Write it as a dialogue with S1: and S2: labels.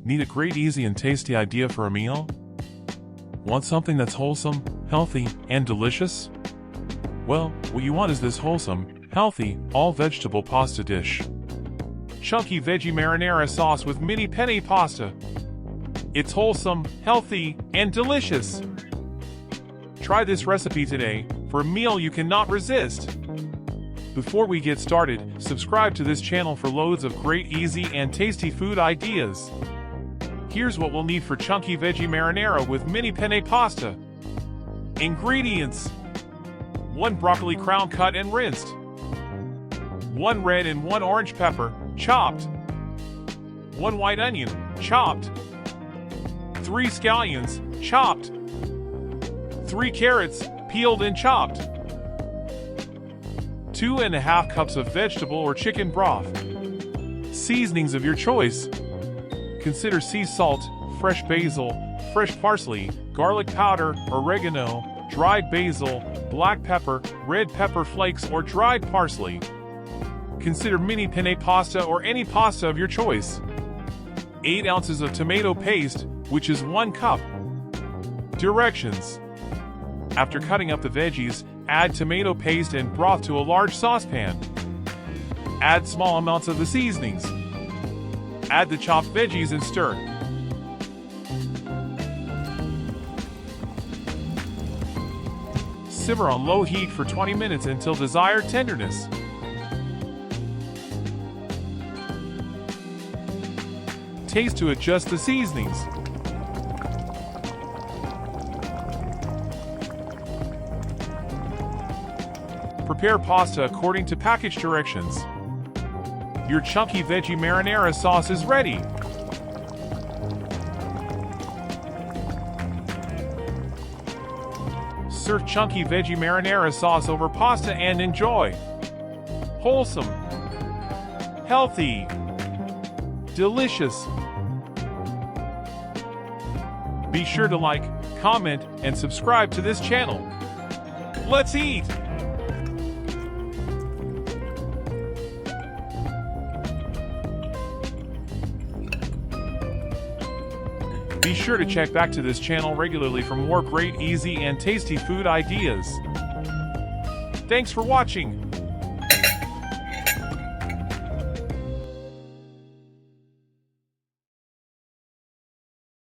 S1: Need a great, easy, and tasty idea for a meal? Want something that's wholesome, healthy, and delicious? Well, what you want is this wholesome, healthy, all-vegetable pasta dish. Chunky veggie marinara sauce with mini penne pasta. It's wholesome, healthy, and delicious. Try this recipe today for a meal you cannot resist. Before we get started, subscribe to this channel for loads of great, easy, and tasty food ideas. Here's what we'll need for chunky veggie marinara with mini penne pasta. Ingredients: 1 broccoli crown cut and rinsed, 1 red and 1 orange pepper, chopped, 1 white onion, chopped, 3 scallions, chopped, 3 carrots, peeled and chopped, 2½ cups of vegetable or chicken broth. Seasonings of your choice. Consider sea salt, fresh basil, fresh parsley, garlic powder, oregano, dried basil, black pepper, red pepper flakes, or dried parsley. Consider mini penne pasta or any pasta of your choice. 8 ounces of tomato paste, which is 1 cup. Directions: after cutting up the veggies, add tomato paste and broth to a large saucepan. Add small amounts of the seasonings. Add the chopped veggies and stir. Simmer on low heat for 20 minutes until desired tenderness. Taste to adjust the seasonings. Prepare pasta according to package directions. Your chunky veggie marinara sauce is ready. Serve chunky veggie marinara sauce over pasta and enjoy. Wholesome, healthy, delicious. Be sure to like, comment, and subscribe to this channel. Let's eat! Be sure to check back to this channel regularly for more great, easy, and tasty food ideas. Thanks for watching.